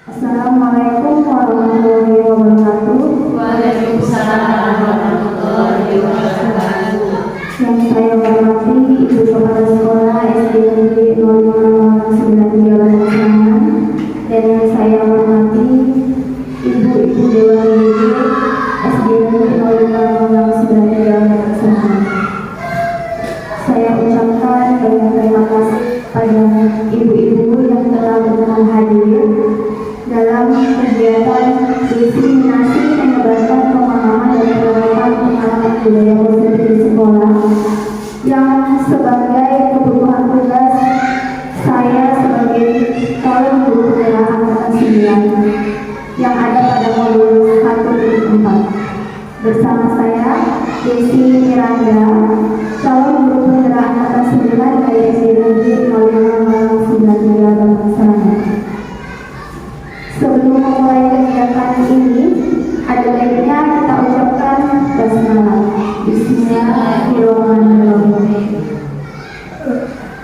Assalamualaikum warahmatullahi wabarakatuh. Waalaikumsalam warahmatullahi wabarakatuh. Yang saya hormati Ibu Kepala Sekolah SD Negeri 0593 Bangkalan, dan yang saya hormati Ibu-Ibu Dewan Guru SD Negeri 0593 Bangkalan. Saya ucapkan banyak terima kasih pada ibu-ibu yang telah berkenan hadir dalam kegiatan diseminasi menyebarkan pemahaman dan penerapan pengalaman budaya positif di sekolah yang sebagai kebutuhan tugas saya sebagai calon guru penggerak angkatan 9 yang ada pada modul 1-4. Bersama saya Desi Miranda, calon guru penggerak angkatan 9 dari SD Negeri 0593 Bangkalan. Sebelum memulai kegiatan ini, ada baiknya kita ucapkan basmalah. Bismillahirrahmanirrahim.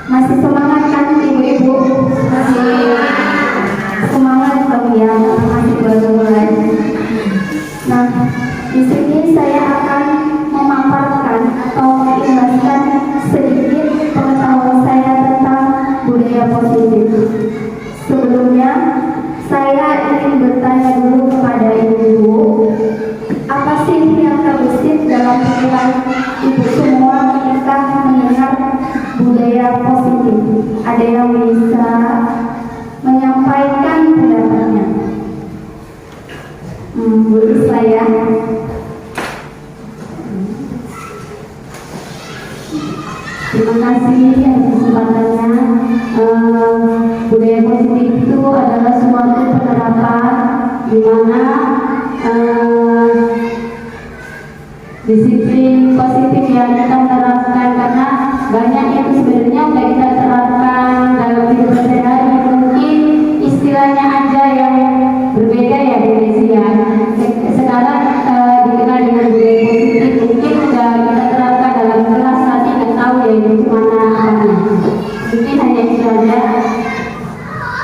Masih semangat kan ibu-ibu? Masih. Semangat dong ya, masih baru mulai. Nah, di sini saya akan memaparkan atau menjelaskan sedikit pengetahuan saya tentang budaya positif. Sebelumnya, saya ingin bertanya dulu kepada ibu-ibu, apa sih yang terbesit dalam pikiran ibu semua ketika mendengar budaya positif? Ada yang bisa menyampaikan pendapatnya? Bu Isla ya. Terima kasih atas kesempatannya. Budaya positif itu adalah suatu penerapan di mana disiplin positif yang kita terapkan, karena banyak yang sebenarnya sudah kita terapkan dalam hidup sehari-hari, mungkin istilahnya aja yang berbeda ya Bu Desi ya. Sekarang dikenal dengan budaya positif, mungkin sudah kita terapkan dalam kelas tapi nggak tahu ya itu gimana apanya. Mungkin hanya itu saja.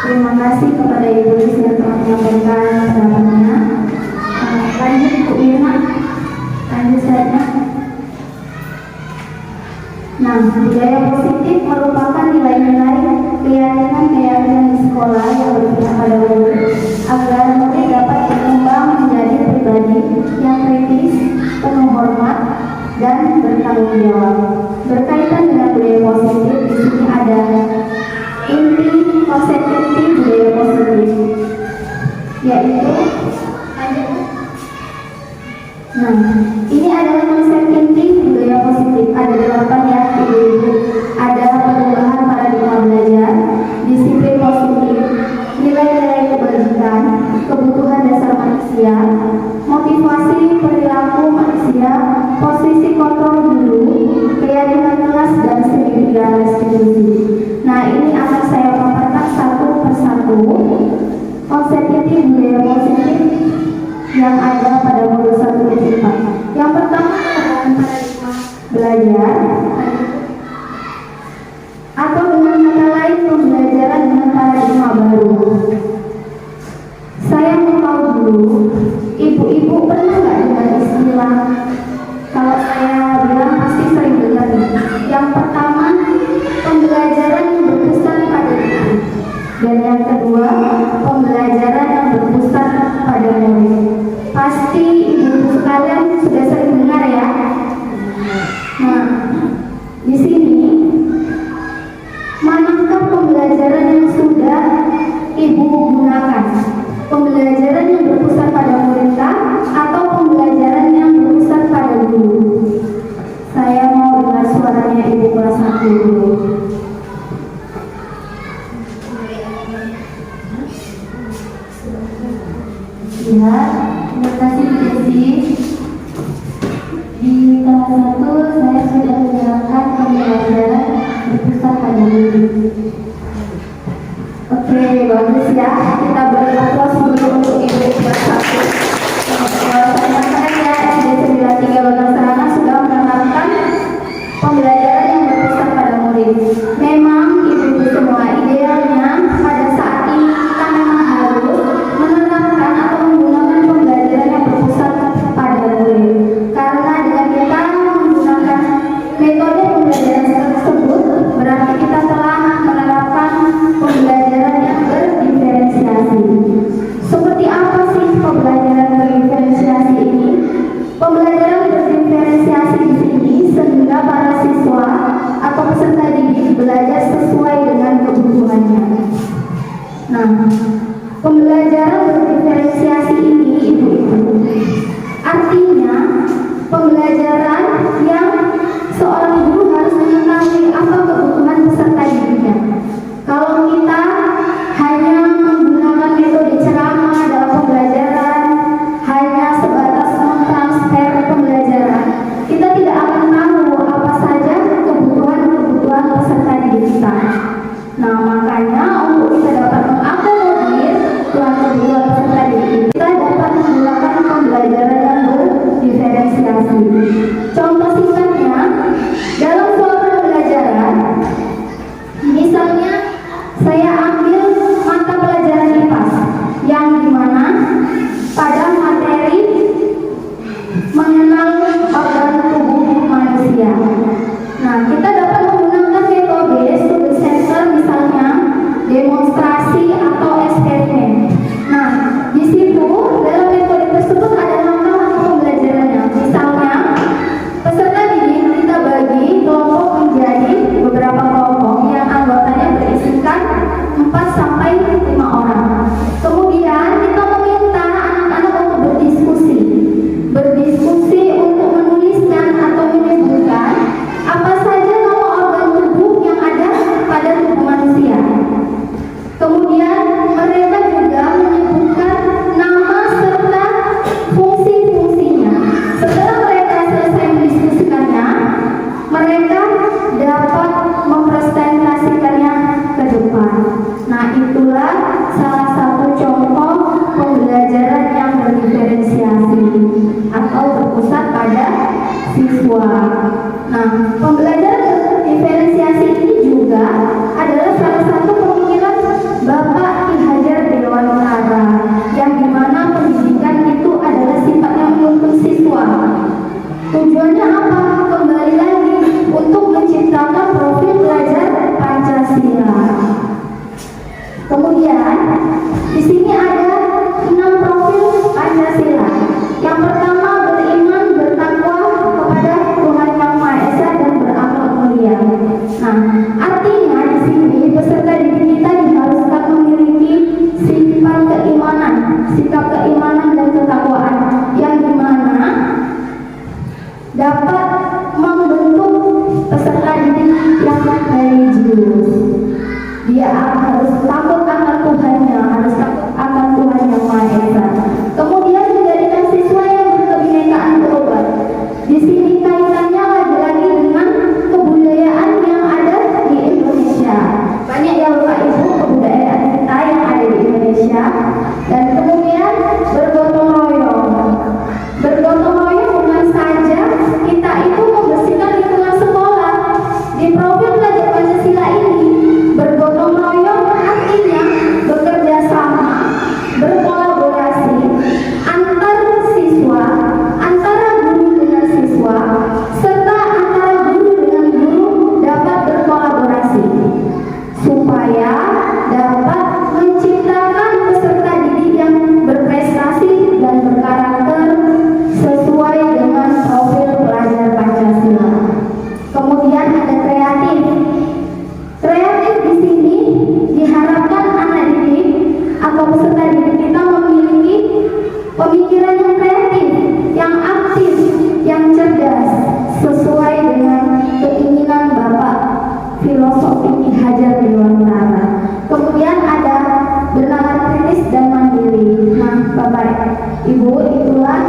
Terima kasih kepada Ibu Desi yang telah menyampaikan pendapatnya. Lanjut Bu Irma, lanjut saja. Nah, budaya positif merupakan nilai-nilai keyakinan di sekolah yang berpihak pada murid agar murid dapat berkembang menjadi pribadi yang kritis, penuh hormat, dan bertanggung jawab. Berkaitan dengan budaya positif, di sini ada inti konsep inti budaya positif, yaitu ini adalah konsep inti budaya positif. Ada 8 ya ibu-ibu. Ada perubahan paradigma belajar, disiplin positif, nilai-nilai kebajikan, kebutuhan dasar manusia, motivasi perilaku manusia, posisi kontrol dulu, keyakinan kelas, dan segitiga restitusi. Nah, ini akan saya paparkan satu persatu konsep inti budaya positif yang ada pada modul 1-4. Yang pertama adalah paradigma belajar, atau dengan kata lain pembelajaran dengan paradigma baru. Saya mau tahu dulu, ibu-ibu pernah nggak dengar istilah? Kalau saya bilang pasti sering dengar. Yang pertama, pembelajaran yang berpusat pada diri, dan yang kedua, pembelajaran yang berpusat pada murid. Pasti ibu sekalian sudah sering dengar ya. Nah, di sini manakah pembelajaran yang sudah ibu gunakan? Pembelajaran yang berpusat pada murid atau pembelajaran yang berpusat pada guru? Saya mau dengar suaranya ibu kelas 1 dulu. Ya, terima kasih Bu Desi. Di kelas 1 saya sudah menjelaskan pembelajaran berpusat pada murid. Oke, bagus ya. Kita beri aplaus dulu untuk ibu kelas 1. Saya katakan ya, SD 93 Bangkalan sudah menerapkan pembelajaran yang berpusat pada murid. Memang ibu-ibu semua idealnya pada saat ini kita memang harus Nah, pembelajaran berdiferensiasi ini ibu-ibu artinya pembelajaran yang seorang guru harus mengetahui apa kebutuhan peserta didiknya. Kalau kita hanya menggunakan metode ceramah dalam pembelajaran, hanya sebatas mentransfer pembelajaran, kita tidak akan tahu apa saja kebutuhan peserta didik kita. Nah, makanya untuk kita dapat mengakomodir kebutuhan peserta didik kita dapat menggunakan pembelajaran yang berdiferensiasi. Contoh singkatnya, dalam suatu pembelajaran, misalnya saya ambil mata pelajaran IPAS yang dimana pada materi mengenal organ tubuh manusia. Nah, kita dapat menggunakan metode studi center, misalnya demonstrasi atau eksperimen. Nah, di situ dalam metode tersebut ada langkah-langkah pembelajarannya. Misalnya, peserta didik kita bagi kelompok menjadi beberapa kelompok yang anggotanya berisikan 4 sampai 5 orang. Kemudian kita meminta anak-anak untuk berdiskusi untuk menuliskan atau menyebutkan apa saja nama organ tubuh yang ada pada tubuh manusia. Kemudian mereka juga menyebutkan nama serta fungsi-fungsinya. Setelah mereka selesai mendiskusikannya, mereka dapat mempresentasikannya ke depan. Nah, itulah salah satu contoh pembelajaran yang berdiferensiasi atau berpusat pada siswa. Nah, pembelajaran berdiferensiasi ini juga adalah salah satu pemikiran Bapak Ki Hajar Dewantara, yang dimana pendidikan itu adalah sifatnya menuntun siswa. Tujuannya apa? Kembali lagi untuk menciptakan profil pelajar Pancasila. Kemudian di sini ada 6 profil Pancasila. Yang pertama, beriman, bertakwa kepada Tuhan Yang Maha Esa dan berakhlak mulia. Nah, artinya di sini peserta didik kita diharuskan memiliki sikap keimanan dan ketakwaan yang dimana dapat membentuk peserta didik yang religius. Dia harus takut akan Tuhannya, harus takut akan Tuhan Yang Maha Esa. Kemudian menjadikan siswa yang berkebinekaan global. Di sini kaitannya lagi-lagi dengan kebudayaan yang ada di Indonesia. Banyak ya Bapak Ibu kebudayaan kita yang ada di Indonesia. Dan kemudian bergotong royong. Bergotong royong bukan saja kita itu membersihkan lingkungan sekolah. Di profil pelajar Pancasila ini, bergotong royong artinya bekerja sama, berkolaborasi antar siswa, antara guru dengan siswa, serta antara guru dengan guru dapat berkolaborasi supaya dapat menciptakan peserta didik yang berprestasi dan berkarakter sesuai dengan profil pelajar Pancasila. Kemudian ada kreatif. Kreatif di sini diharapkan anak didik atau peserta didik kita memiliki pemikiran yang kreatif, yang aktif, yang cerdas, sesuai dengan keinginan Bapak Filosofi Ki Hajar Dewantara. Kemudian ada bernalar kritis dan mandiri. Nah, Bapak Ibu, itulah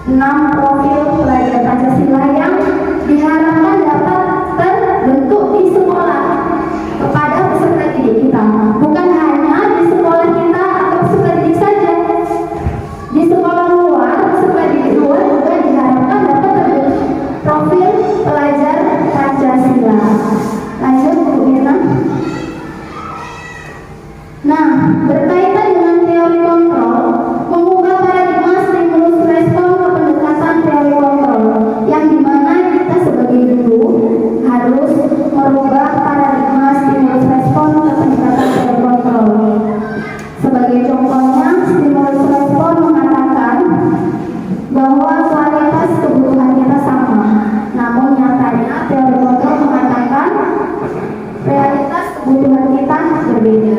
6 profil pelajar Pancasila yang diharapkan dapat terbentuk di sekolah kepada peserta didik kita. Bukan hanya di sekolah kita atau peserta didik saja. Di sekolah luar, peserta didik luar juga diharapkan dapat terbentuk profil pelajar Pancasila. Lanjut, Bu Mirna. Nah, berkaitan dengan teori kontrol, mengubah paradigma stimulus respon ke pendekatan teori kontrol, yang dimana kita sebagai guru harus merubah paradigma stimulus respon ke pendekatan teori kontrol. Sebagai contohnya, stimulus respon mengatakan bahwa kualitas kebutuhan kita sama, namun nyatanya teori kontrol mengatakan realitas kebutuhan kita berbeda.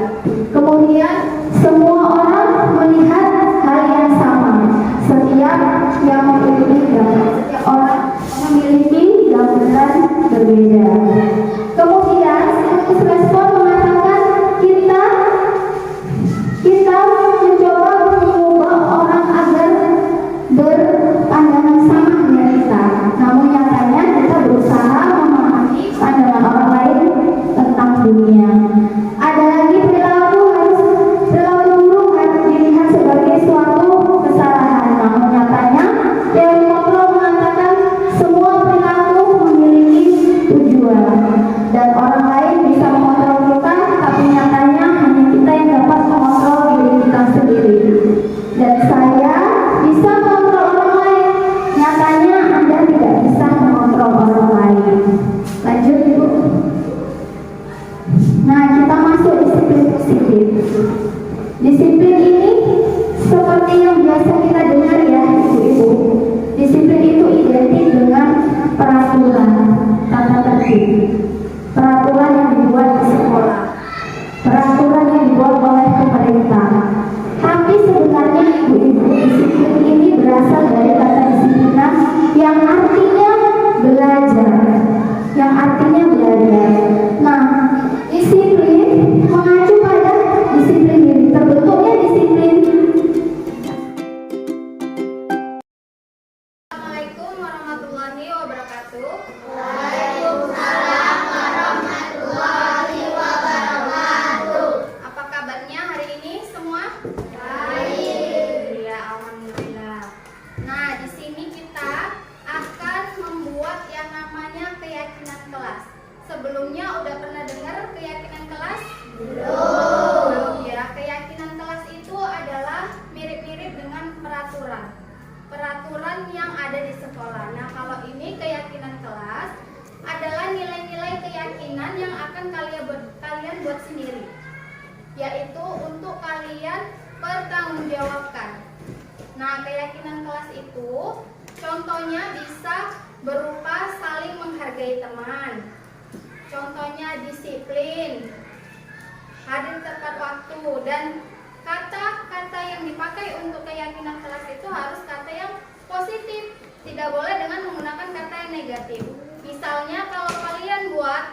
kalian pertanggungjawabkan. Nah, keyakinan kelas itu contohnya bisa berupa saling menghargai teman, contohnya disiplin, hadir tepat waktu, dan kata-kata yang dipakai untuk keyakinan kelas itu harus kata yang positif, tidak boleh dengan menggunakan kata yang negatif. Misalnya kalau kalian buat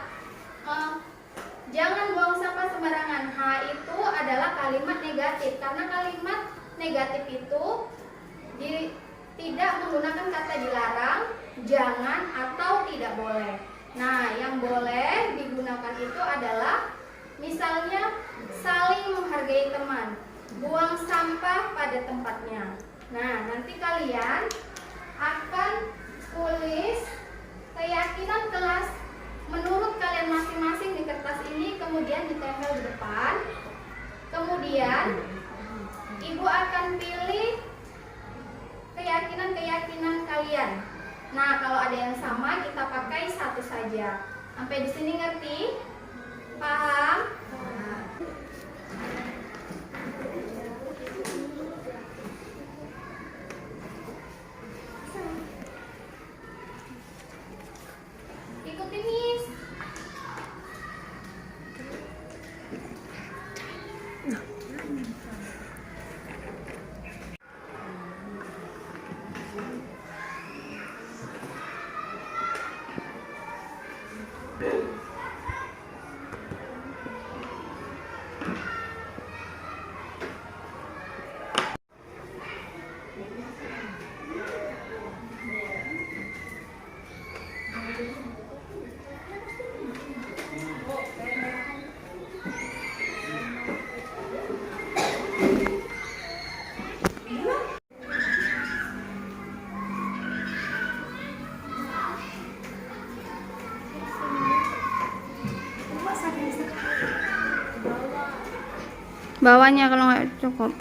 jangan buang sampah sembarangan, itu adalah kalimat negatif, karena kalimat negatif itu tidak menggunakan kata dilarang, jangan, atau tidak boleh. Nah, yang boleh digunakan itu adalah misalnya saling menghargai teman, buang sampah pada tempatnya. Nah, nanti kalian akan tulis keyakinan kelas menurut kalian masing-masing di kertas ini, kemudian ditempel di depan. Kemudian ibu akan pilih keyakinan kalian. Nah, kalau ada yang sama kita pakai satu saja. Sampai di sini ngerti? Paham? Ikuti Miss. Bawahnya kalau nggak cukup.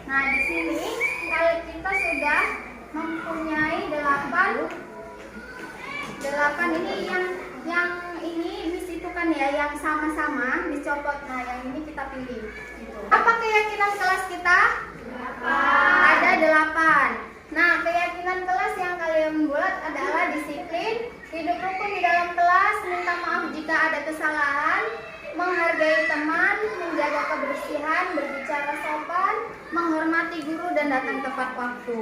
Nah, di sini kalau kita sudah mempunyai 8 ini yang ini Miss itu kan ya, yang sama-sama dicopot. Nah, yang ini kita pilih. Gitu. Apa keyakinan kelas kita? 8. Ada 8. Nah, keyakinan kelas yang kalian buat adalah disiplin, hidup rukun di dalam kelas, minta maaf jika ada kesalahan, menghargai teman, menjaga kebersihan, berbicara sopan, menghormati guru, dan datang tepat waktu.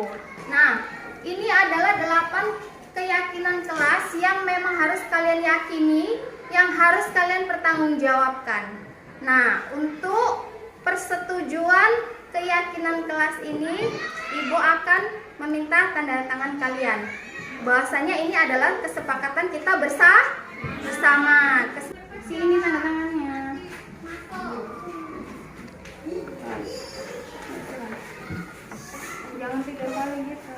Nah, ini adalah 8 keyakinan kelas yang memang harus kalian yakini, yang harus kalian pertanggungjawabkan. Nah, untuk persetujuan keyakinan kelas ini, Ibu akan meminta tanda tangan kalian. Bahwasanya ini adalah kesepakatan kita bersama. Sini tanda tangannya. jangan 3 kali gitu.